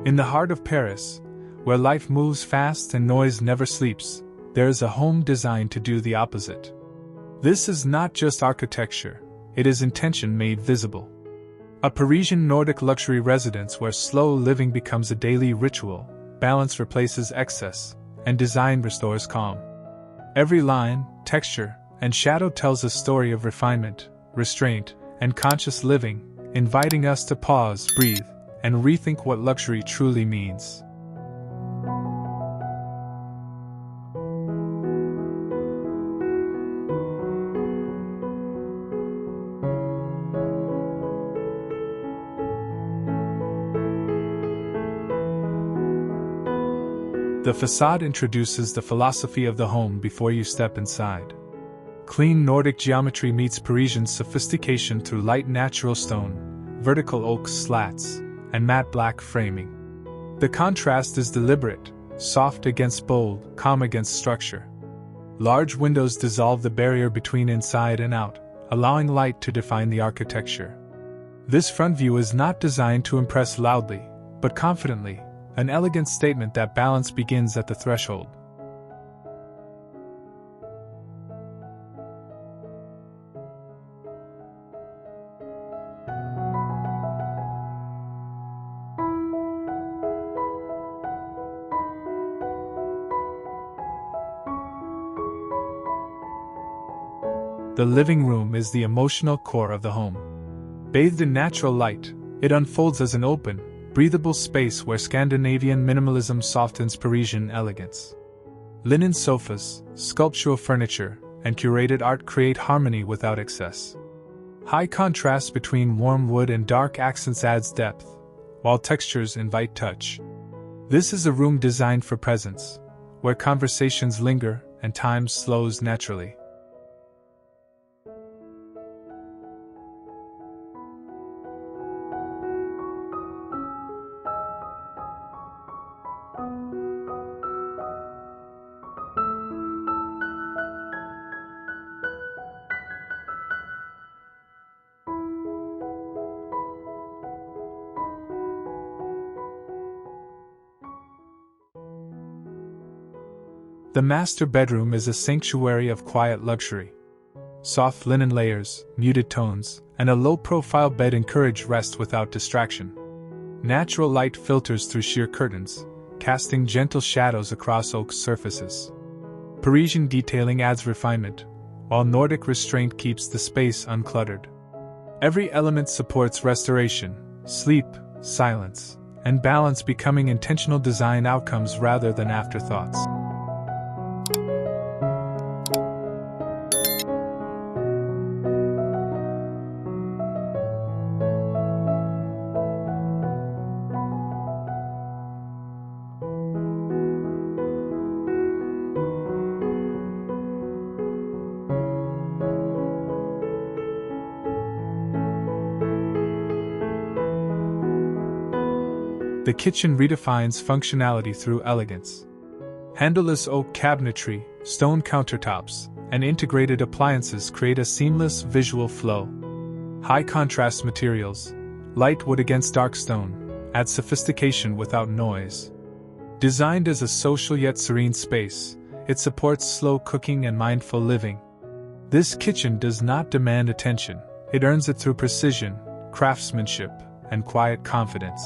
In the heart of Paris, where life moves fast and noise never sleeps, there is a home designed to do the opposite. This is not just architecture, it is intention made visible. A Parisian Nordic luxury residence where slow living becomes a daily ritual, balance replaces excess, and design restores calm. Every line, texture, and shadow tells a story of refinement, restraint, and conscious living, inviting us to pause, breathe, and rethink what luxury truly means. The facade introduces the philosophy of the home before you step inside. Clean Nordic geometry meets Parisian sophistication through light natural stone, vertical oak slats, and matte black framing. The contrast is deliberate, soft against bold, calm against structure. Large windows dissolve the barrier between inside and out, allowing light to define the architecture. This front view is not designed to impress loudly, but confidently, an elegant statement that balance begins at the threshold. The living room is the emotional core of the home. Bathed in natural light, it unfolds as an open, breathable space where Scandinavian minimalism softens Parisian elegance. Linen sofas, sculptural furniture, and curated art create harmony without excess. High contrast between warm wood and dark accents adds depth, while textures invite touch. This is a room designed for presence, where conversations linger and time slows naturally. The master bedroom is a sanctuary of quiet luxury. Soft linen layers, muted tones, and a low-profile bed encourage rest without distraction. Natural light filters through sheer curtains, casting gentle shadows across oak surfaces. Parisian detailing adds refinement, while Nordic restraint keeps the space uncluttered. Every element supports restoration, sleep, silence, and balance, becoming intentional design outcomes rather than afterthoughts. The kitchen redefines functionality through elegance. Handleless oak cabinetry, stone countertops, and integrated appliances create a seamless visual flow. High contrast materials, light wood against dark stone, add sophistication without noise. Designed as a social yet serene space, it supports slow cooking and mindful living. This kitchen does not demand attention, it earns it through precision, craftsmanship, and quiet confidence.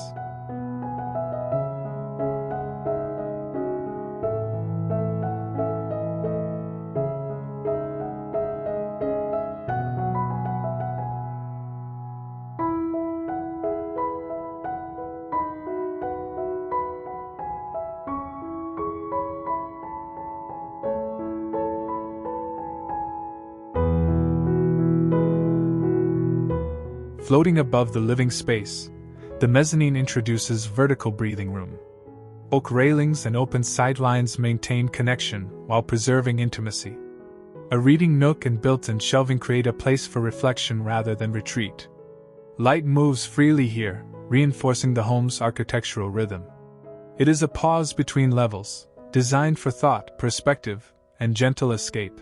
Floating above the living space, the mezzanine introduces vertical breathing room. Oak railings and open sidelines maintain connection while preserving intimacy. A reading nook and built-in shelving create a place for reflection rather than retreat. Light moves freely here, reinforcing the home's architectural rhythm. It is a pause between levels, designed for thought, perspective, and gentle escape.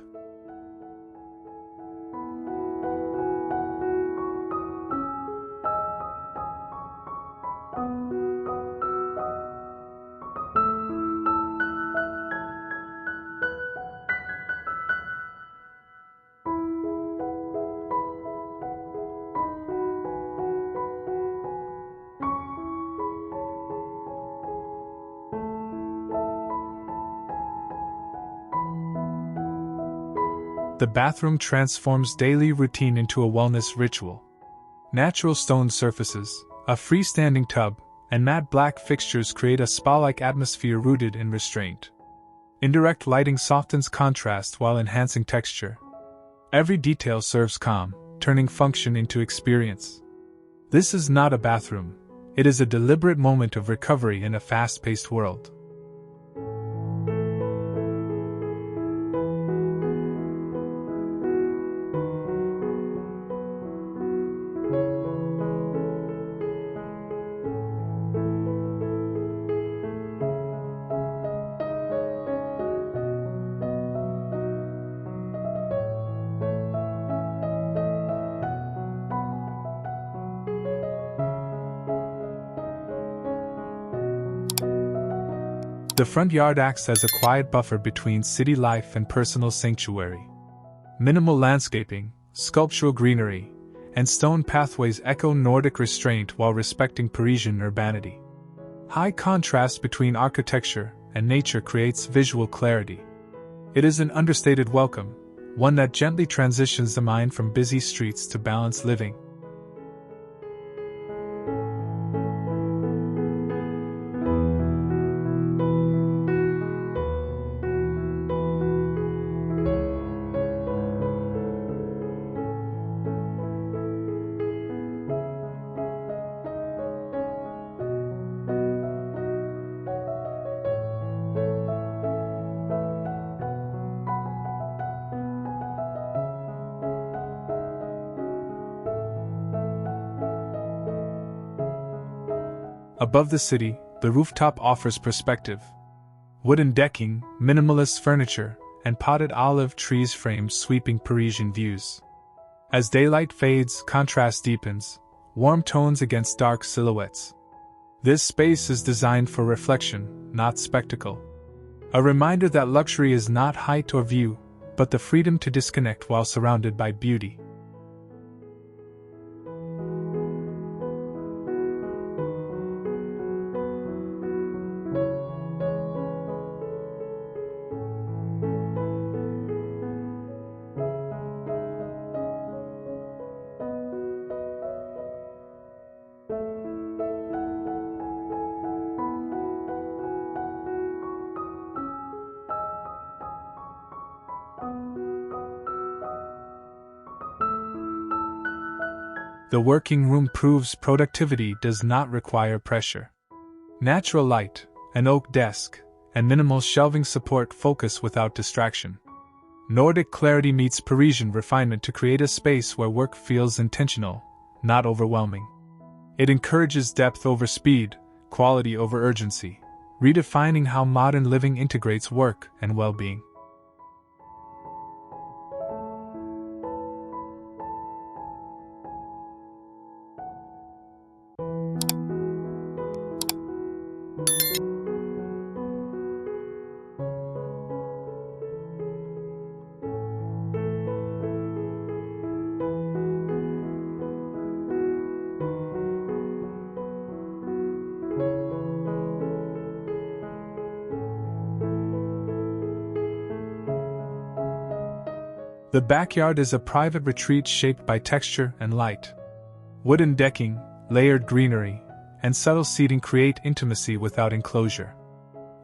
The bathroom transforms daily routine into a wellness ritual. Natural stone surfaces, a freestanding tub, and matte black fixtures create a spa-like atmosphere rooted in restraint. Indirect lighting softens contrast while enhancing texture. Every detail serves calm, turning function into experience. This is not a bathroom. It is a deliberate moment of recovery in a fast-paced world. The front yard acts as a quiet buffer between city life and personal sanctuary. Minimal landscaping, sculptural greenery, and stone pathways echo Nordic restraint while respecting Parisian urbanity. High contrast between architecture and nature creates visual clarity. It is an understated welcome, one that gently transitions the mind from busy streets to balanced living. Above the city, the rooftop offers perspective. Wooden decking, minimalist furniture, and potted olive trees frame sweeping Parisian views. As daylight fades, contrast deepens, warm tones against dark silhouettes. This space is designed for reflection, not spectacle. A reminder that luxury is not height or view, but the freedom to disconnect while surrounded by beauty. The working room proves productivity does not require pressure. Natural light, an oak desk, and minimal shelving support focus without distraction. Nordic clarity meets Parisian refinement to create a space where work feels intentional, not overwhelming. It encourages depth over speed, quality over urgency, redefining how modern living integrates work and well-being. The backyard is a private retreat shaped by texture and light. Wooden decking, layered greenery, and subtle seating create intimacy without enclosure.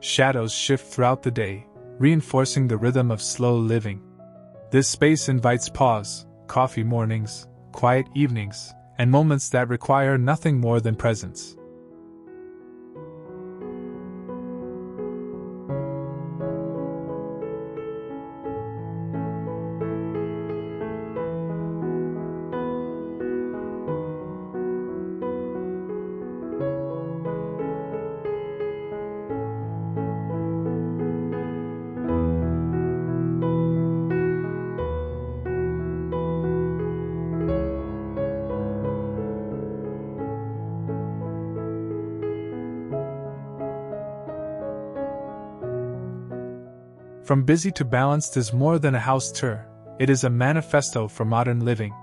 Shadows shift throughout the day, reinforcing the rhythm of slow living. This space invites pause, coffee mornings, quiet evenings, and moments that require nothing more than presence. From busy to balanced is more than a house tour, it is a manifesto for modern living.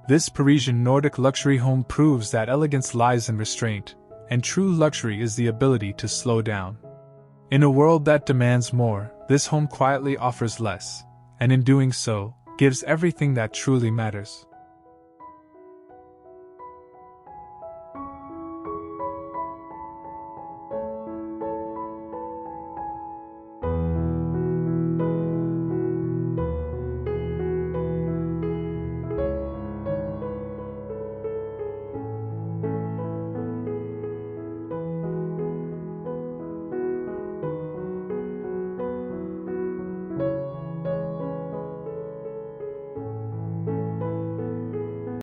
This Parisian Nordic luxury home proves that elegance lies in restraint, and true luxury is the ability to slow down. In a world that demands more, this home quietly offers less, and in doing so, gives everything that truly matters.